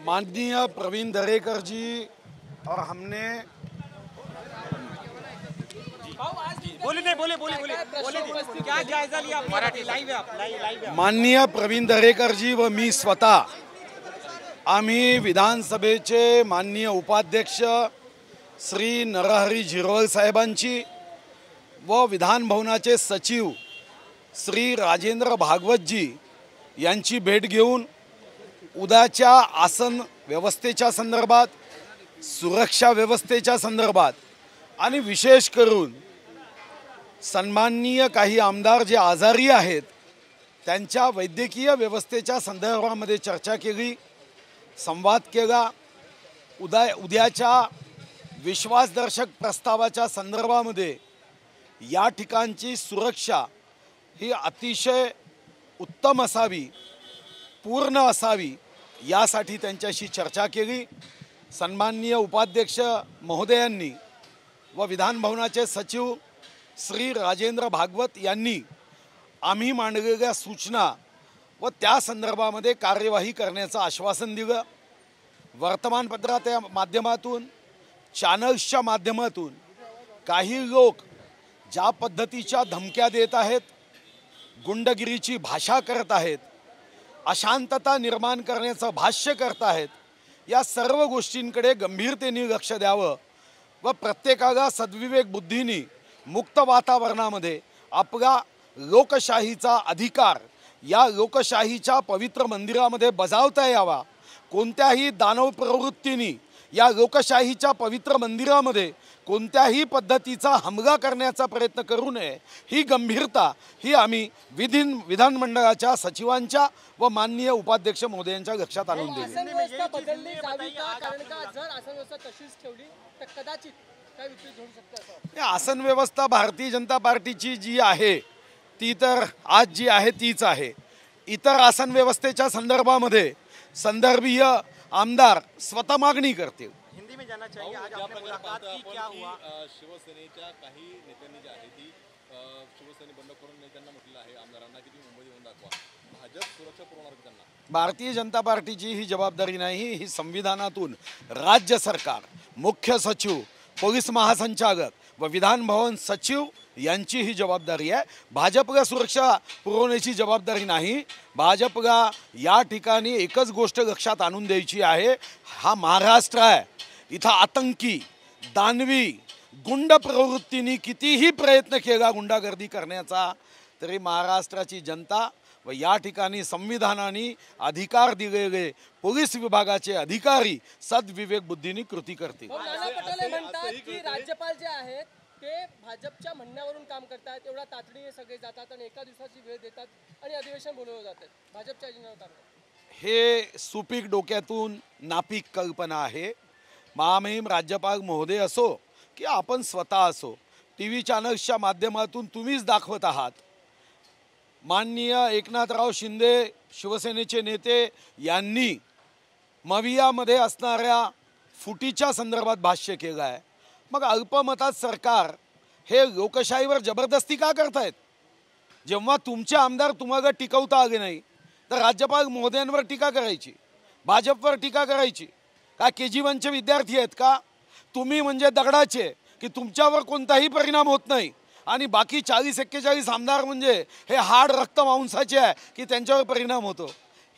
माननीय प्रवीण दरेकर जी और हमने क्या जायजा लिया? मराठी लाईव्ह आहे, आप लाईव्ह आहे। माननीय प्रवीण दरेकर जी व मी स्वतः आम्ही विधानसभेचे माननीय उपाध्यक्ष श्री नरहरी झिरवळ साहेबांची व विधान भवनाचे सचिव श्री राजेंद्र भागवतजी यांची भेट घेऊन उद्याच्या आसन व्यवस्थेच्या संदर्भात, सुरक्षा व्यवस्थेच्या संदर्भात आणि विशेष करून सन्माननीय काही आमदार जे आजारी आहेत त्यांच्या वैद्यकीय व्यवस्थेच्या संदर्भामध्ये चर्चा केली, संवाद केला। उद्याच्या विश्वासदर्शक प्रस्तावाच्या संदर्भामध्ये या ठिकाणची सुरक्षा ही अतिशय उत्तम असावी, पूर्ण असावी यासाठी त्यांच्याशी चर्चा केली। सन्माननीय उपाध्यक्ष महोदयांनी व विधान भवनाचे सचिव श्री राजेंद्र भागवत यांनी आम्ही मांडलेल्या सूचना व त्या संदर्भामध्ये कार्यवाही करण्याचं आश्वासन दिलं। वर्तमानपत्राच्या माध्यमातून, चॅनल्सच्या माध्यमातून काही लोक ज्या पद्धतीच्या धमक्या देत आहेत, गुंडगिरीची भाषा करत आहेत, अशांतता निर्माण करण्याचं भाष्य करत आहेत, या सर्व गोष्टींकडे गंभीरतेने लक्ष द्यावं व प्रत्येकाला सद्विवेक बुद्धीने मुक्त वातावरणामध्ये आपला लोकशाहीचा अधिकार या लोकशाहीच्या पवित्र मंदिरामध्ये बजावता यावा। कोणत्याही दानव प्रवृत्तीने या लोकशाहीच्या पवित्र मंदिरामध्ये कोणत्याही पद्धतीचा हमला करण्याचा प्रयत्न करू नये, ही गंभीरता ही आम्ही विधानमंडळाच्या सचिवांच्या व माननीय उपाध्यक्ष महोदयांच्या लक्षात आणून दिली। आसन व्यवस्था भारतीय जनता पार्टीची जी आहे ती तर आज जी आहे तीच आहे। इतर आसन व्यवस्थेच्या संदर्भामध्ये संदर्भीय आमदार स्वतः मागणी करतील। हिंदी में जाना चाहिए। आज आपने मुलाकात की, क्या हुआ? शिवसेनेच्या काही नेत्यांनी जी आहे ती शिवसेने बंडखोर नेत्यांना म्हटलं आहे आमदारांना की तुम्ही मुंबईत येऊन दाखवा, भाजप सुरक्षा पुरवणार की त्यांना? भारतीय जनता पार्टीची ही जबाबदारी नाही, ही संविधानातून राज्य सरकार, मुख्य सचिव, पोलीस महासंचालक व विधान भवन सचिव यांची ही जबाबदारी आहे। भाजपला सुरक्षा पुरवण्याची जबाबदारी नाही। भाजपला या ठिकाणी एकच गोष्ट लक्षात आणून द्यायची आहे, हा महाराष्ट्र आहे, इथं आतंकी, दानवी, गुंड प्रवृत्तीने कितीही प्रयत्न केला गुंडागर्दी करण्याचा, तरी महाराष्ट्राची जनता व या ठिकाणी संविधानाने अधिकार दिलेले पोलीस विभागाचे अधिकारी सद्विवेक बुद्धीने कृती करतील। नाना पटोले म्हणतात की राज्यपाल जे आहेत ते भाजपच्या म्हणण्यावरून काम करतात, एवढा तातडीने सगळे जातात आणि एका दिवसाची वेळ देतात आणि अधिवेशन बोलवलं जातं, भाजपच्या अजेंड्यावर काम करतात। हे सुपीक डोक्यातून नापीक कल्पना आहे। महामहिम राज्यपाल महोदय असो की आपण स्वतः असो, TV चॅनल्सच्या माध्यमातून तुम्हीच दाखवत आहात। माननीय एकनाथराव शिंदे शिवसेनेचे नेते यांनी मवियामध्ये असणाऱ्या फुटीच्या संदर्भात भाष्य केलं आहे। मग अल्पमतात सरकार हे लोकशाहीवर जबरदस्ती का करतायत? जेव्हा तुमचे आमदार तुम्हाला टिकवता आले नाही तर राज्यपाल महोदयांवर टीका करायची, भाजपवर टीका करायची। का KG1चे विद्यार्थी आहेत का तुम्ही? म्हणजे दगडाचे की तुमच्यावर कोणताही परिणाम होत नाही आणि बाकी 40-41 आमदार म्हणजे हे हाड रक्त मांसाचे आहे की त्यांच्यावर परिणाम होतो।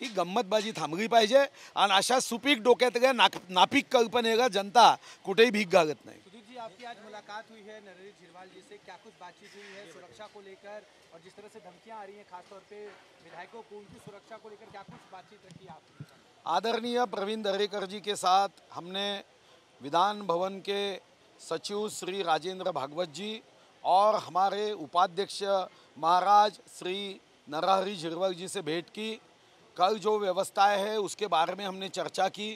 ही गंमतबाजी थांबली पाहिजे आणि अशा सुपीक डोक्यातल्या नापीक कल्पनेला जनता कुठेही भीक घालत नाही। आपकी आज मुलाकात हुई है नरहरी झिरवाल जी से, क्या कुछ बातचीत हुई है सुरक्षा को लेकर, और जिस तरह से धमकियां आ रही हैं खासतौर पे विधायकों को, उनकी सुरक्षा को लेकर क्या कुछ बातचीत रखी आपने? आदरणीय प्रवीण दरेकर जी के साथ हमने विधान भवन के सचिव श्री राजेंद्र भागवत जी और हमारे उपाध्यक्ष महाराज श्री नरहरी झिरवल जी से भेंट की। कल जो व्यवस्थाएं है उसके बारे में हमने चर्चा की।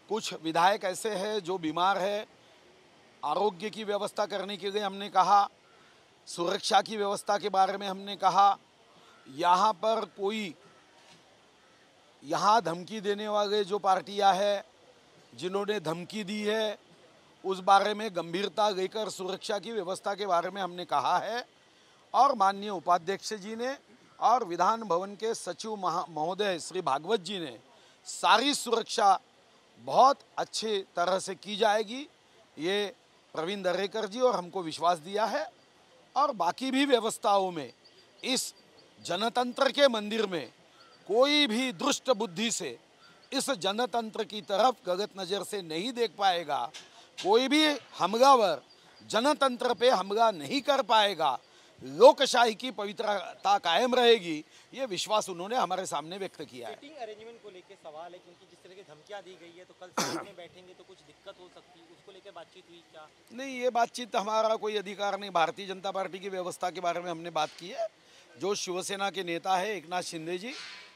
कुछ विधायक ऐसे हैं जो बीमार है, आरोग्य की व्यवस्था करने के लिए हमने कहा, सुरक्षा की व्यवस्था के बारे में हमने कहा। यहाँ पर कोई यहाँ धमकी देने वाले जो पार्टियां हैं जिन्होंने धमकी दी है उस बारे में गंभीरता लेकर सुरक्षा की व्यवस्था के बारे में हमने कहा है। और माननीय उपाध्यक्ष जी ने और विधान भवन के सचिव महोदय श्री भागवत जी ने सारी सुरक्षा बहुत अच्छी तरह से की जाएगी, ये प्रवीण दरेकर जी और हमको विश्वास दिया है। और बाकी भी व्यवस्थाओं में इस जनतंत्र के मंदिर में कोई भी दुष्ट बुद्धि से इस जनतंत्र की तरफ गलत नज़र से नहीं देख पाएगा, कोई भी हमलावर जनतंत्र पे हमला नहीं कर पाएगा, लोकशाही की पवित्रता कायम रहेगी, ये विश्वास उन्होंने हमारे सामने व्यक्त किया है। सीटिंग अरेंजमेंट को लेकर सवाल है, क्योंकि जिस तरह की धमकियां दी गई है तो कल सीट में बैठेंगे तो कुछ दिक्कत हो सकती है, उसको लेकर बातचीत हुई क्या? नहीं, ये बातचीत हमारा कोई अधिकार नहीं। भारतीय जनता पार्टी की व्यवस्था के बारे में हमने बात की है। जो शिवसेना के नेता है एकनाथ शिंदे जी,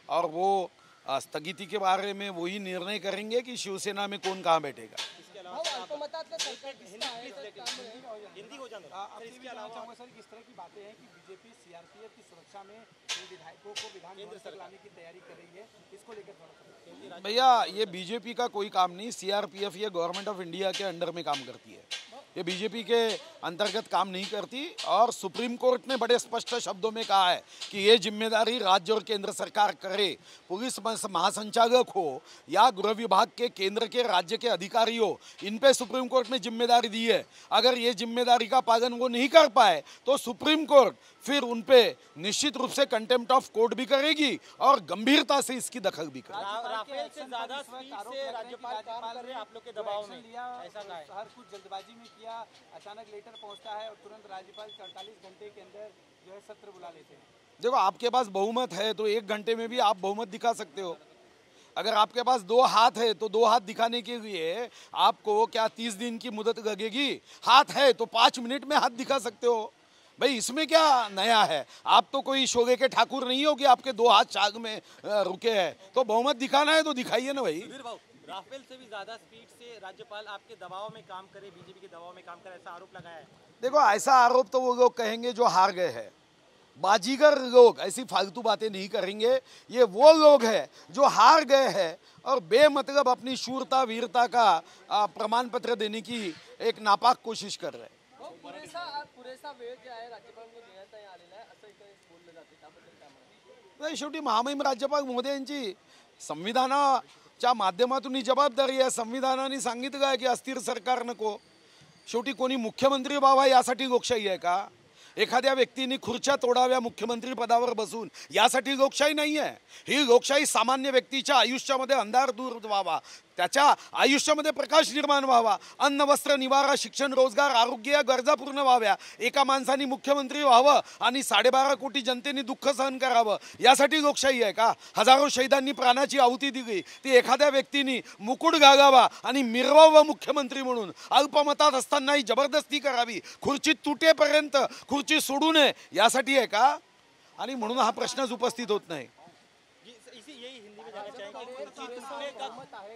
और वो स्थगिती के बारे में वही निर्णय करेंगे कि शिवसेना में कौन कहाँ बैठेगा। इसके अलावा भाऊ, अल्पमतातलं सरकार दिसतं आहे, तर त्यामुळे हिंदी हो जाना आपसे भी जानना चाहूंगा सर, किस तरह की बातें हैं कि बीजेपी सीआरपीएफ की सुरक्षा में इन विधायकों को विधानभवन तक लाने की तैयारी कर रही है, इसको लेकर थोड़ा सा। भैया, ये बीजेपी का कोई काम नहीं। सीआरपीएफ ये government of India K under में काम करती है, ये बीजेपी के अंतर्गत काम नहीं करती। और सुप्रीम कोर्ट ने बड़े स्पष्ट शब्दों में कहा है कि ये जिम्मेदारी राज्य और केंद्र सरकार करे। पुलिस महासंचालक हो या गृह विभाग के केंद्र के राज्य के अधिकारी हो, इन पे सुप्रीम कोर्ट ने जिम्मेदारी दी है। अगर ये जिम्मेदारी का पालन वो नहीं कर पाए तो सुप्रीम कोर्ट फिर उन पे निश्चित रूप से कंटेम्प्ट ऑफ कोर्ट भी करेगी और गंभीरता से इसकी दखल भी करेगी। राफेल से ज्यादा स्पीड से राज्यपाल काम कर रहे हैं आप लोग के दबाव में, ऐसा कहा है? हर कुछ जल्दबाजी में किया, अचानक लेटर पहुंचता है और तुरंत राज्यपाल 48 घंटे के अंदर जो है सत्र बुला लेते हैं। देखो, आपके पास बहुमत है तो 1 घंटे में भी आप बहुमत दिखा सकते हो। अगर आपके पास 2 हाथ है तो 2 हाथ दिखाने के लिए आपको क्या 30 दिन की मुदत लगेगी? हाथ है तो 5 मिनट में हाथ दिखा सकते हो। भाई, इसमें क्या नया है? आप तो कोई शोले के ठाकुर नहीं हो कि आपके 2 हाथ चाग में रुके हैं। तो बहुमत दिखाना है तो दिखाइए ना भाई। सुधीर भाऊ, राफेल से भी ज्यादा स्पीड से राज्यपाल आपके दबाव में काम करे, बीजेपी के दबाव में काम करे, ऐसा आरोप लगाया है। देखो, ऐसा आरोप तो वो लोग कहेंगे जो हार गए हैं। बाजीगर लोग ऐसी फालतू बातें नहीं करेंगे। ये वो लोग हैं जो हार गए हैं और बेमतलब अपनी शूरता वीरता का प्रमाण पत्र देने की एक नापाक कोशिश कर रहे हैं। भाऊ, पुरेसा वेळ जे आहे राज्यपालांना देण्यात नाही आलेला आहे, असं इकडे बोललं जाते, त्याबद्दल काय म्हणा? नाही, शेवटी महामहिम राज्यपाल महोदयांची संविधानाच्या माध्यमातून ही जबाबदारी आहे। संविधानाने सांगितलं आहे की अस्थिर सरकार नको। शेवटी कोणी मुख्यमंत्री व्हावा यासाठी लोकशाही आहे का? एखाद्या व्यक्तीने खुर्च्या तोडाव्या मुख्यमंत्री पदावर बसून यासाठी लोकशाही नाही आहे। ही लोकशाही सामान्य व्यक्तीच्या आयुष्यामध्ये अंधार दूर व्हावा, त्याच्या आयुष्यामध्ये प्रकाश निर्माण व्हावा, अन्न वस्त्र निवारा शिक्षण रोजगार आरोग्य या गरजा पूर्ण व्हाव्या, एका माणसाने मुख्यमंत्री व्हावं आणि 12.5 कोटी जनतेने दुःख सहन करावं यासाठी लोकशाही आहे का? हजारो शहीदांनी प्राणाची आहुती दिली, ती एखाद्या व्यक्तीने मुकुट घालावा आणि मिरवावं मुख्यमंत्री म्हणून अल्पमतात असतानाही जबरदस्ती करावी, खुर्ची तुटेपर्यंत खुर्ची सोडू नये यासाठी आहे का? आणि म्हणून हा प्रश्नच उपस्थित होत नाही। यही हिंदी में जानना चाहेंगे, कुर्सी टूटने तक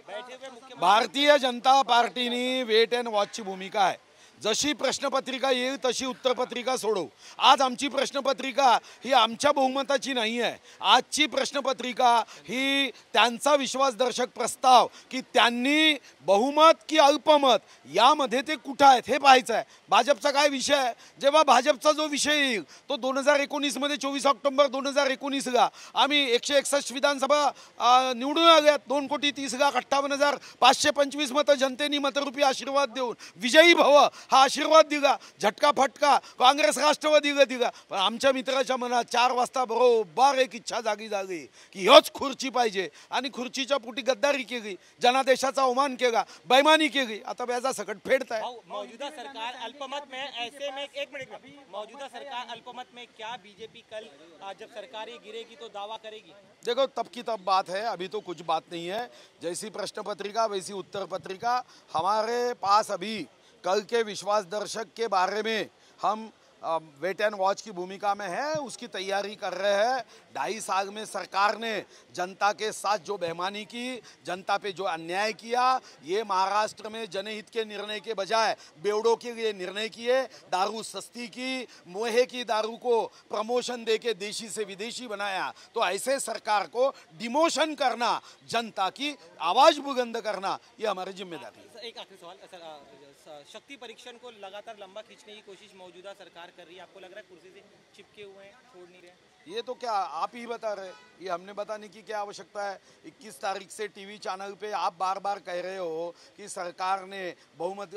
बैठे हुए मुख्यमंत्री भारतीय जनता पार्टीनी वेट अँड वॉचची भूमिका आहे। जशी प्रश्नपत्रिका येईल तशी उत्तरपत्रिका सोडवू। आज आमची प्रश्नपत्रिका ही आमच्या बहुमताची नाही आहे। आजची प्रश्नपत्रिका ही त्यांचा विश्वासदर्शक प्रस्ताव की त्यांनी बहुमत की अल्पमत यामध्ये ते कुठं आहेत हे पाहायचं आहे। भाजपचा काय विषय आहे? जेव्हा भाजपचा जो विषय येईल तो 2019 मध्ये 24 ऑक्टोबर 2019ला आम्ही 161 विधानसभा निवडून आल्यात, 2,30,58,525 मतं जनतेने मतरूपी आशीर्वाद देऊन विजयी भव हा आशीर्वाद दिला, झटका फटका काँग्रेस राष्ट्रवादीला दिला। पण आमच्या मित्राच्या मनात 4 वाजता बरोबर एक इच्छा जागी झाली की ह्योच खुर्ची पाहिजे आणि खुर्चीच्या पोटी गद्दारी केली, जनादेशाचा अवमान केला, बेईमानी केली। आता व्याजा सकट फेडताय। मौजूदा सरकार अल्पमत में, ऐसे में एक मिनट में, मौजूदा सरकार अल्पमत में क्या बीजेपी कल जब सरकार ही गिरेगी तो दावा करेगी? देखो, तब की तब बात है, अभी तो कुछ बात नहीं है। जैसी प्रश्न पत्रिका वैसी उत्तर पत्रिका। हमारे पास अभी कल के विश्वास दर्शक के बारे में हम वेट एंड वॉच की भूमिका में है, उसकी तैयारी कर रहे हैं। 2.5 साल में सरकार ने जनता के साथ जो बेईमानी की, जनता पे जो अन्याय किया, ये महाराष्ट्र में जनहित के निर्णय के बजाय बेवड़ों के लिए निर्णय किए। दारू सस्ती की, मोहे की दारू को प्रमोशन दे के देशी से विदेशी बनाया। तो ऐसे सरकार को डिमोशन करना, जनता की आवाज़ बुलंद करना, ये हमारी जिम्मेदारी है। एक आखिरी सवाल सर, शक्ति परीक्षण को लगातार लंबा खींचने की कोशिश मौजूदा सरकार कर रही है, आपको लग रहा है कुर्सी से चिपके हुए हैं, छोड़ नहीं रहे हैं? ये तो क्या आप ही बता रहे, ये हमने बताने की क्या आवश्यकता है। 21 तारीख से टीवी चैनल पे आप बार बार कह रहे हो कि सरकार ने बहुमत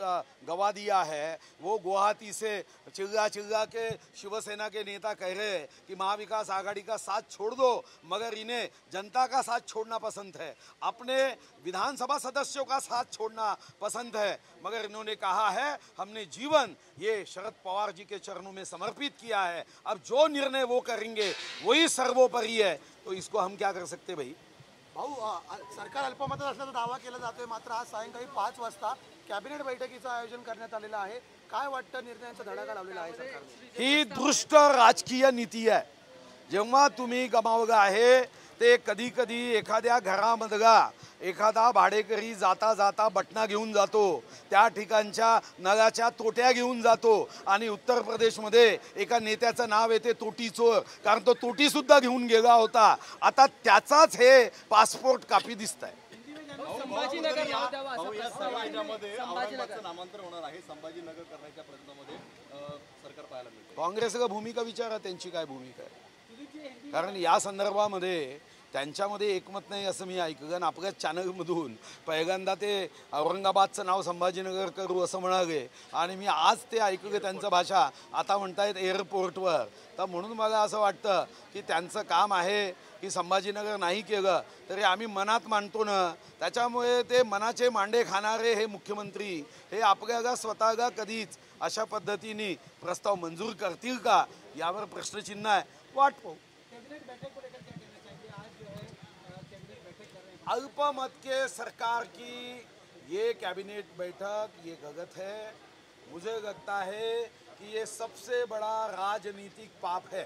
गवा दिया है। वो गुवाहाटी से चिल्ला चिल्ला के शिवसेना के नेता कह रहे हैं कि महाविकास आघाड़ी का साथ छोड़ दो, मगर इन्हें जनता का साथ छोड़ना पसंद है, अपने विधानसभा सदस्यों का साथ छोड़ना पसंद है। मगर इन्होंने कहा है हमने जीवन ये शरद पवार जी के चरणों में समर्पित किया है, अब जो निर्णय वो करेंगे वही सर्वोपरि है। तो इसको हम क्या कर सकते भाई। भाऊ सरकार अल्पमतात असल्याचा दावा केला जातोय, मात्र आज सायंकाळी 5 वाजता कॅबिनेट बैठकीचं आयोजन करण्यात आलेलं आहे. काय वाटतं, निर्णयांचा धडाका लावलेला आहे सरकारने? ही दृष्ट राजकीय नीती आहे. जेव्हा तुम्ही गमावलं आहे ते कधी कधी एखाद्या घरामधला एखादा भाडेकरी जाता जाता बटना घेऊन जातो, त्या ठिकाणच्या नळाच्या तोट्या घेऊन जातो आणि उत्तर प्रदेशमध्ये एका नेत्याचं नाव येते तोटी चोर, कारण तो तोटी सुद्धा घेऊन गेला होता. आता त्याचाच हे पासपोर्ट कापी दिसत आहे. संभाजीनगर नाव द्यावं असं प्रस्ताव आहे. यामध्ये औरंगाबादचं नामांतर होणार आहे. संभाजीनगर करण्याच्या प्रयत्नामध्ये सरकार पाहायला मिळते. काँग्रेसला भूमिका विचारा, त्यांची काय भूमिका आहे, कारण या संदर्भामध्ये त्यांच्यामध्ये एकमत नाही असं मी ऐकलं. आणि आपल्या चॅनलमधून पहिल्यांदा ते औरंगाबादचं नाव संभाजीनगर करू असं म्हणाले आणि मी आज ते ऐकलं त्यांचं भाषा. आता म्हणतायत एअरपोर्टवर. तर म्हणून मला असं वाटतं की त्यांचं काम आहे की संभाजीनगर नाही केलं तरी आम्ही मनात मानतो ना. त्याच्यामुळे ते मनाचे मांडे खाणारे हे मुख्यमंत्री हे आपल्याला स्वतःला कधीच अशा पद्धतीने प्रस्ताव मंजूर करतील का यावर प्रश्नचिन्ह आहे. वाट पाहू. अल्पमत के सरकार की ये कैबिनेट बैठक ये गलत है. मुझे लगता है कि ये सबसे बड़ा राजनीतिक पाप है.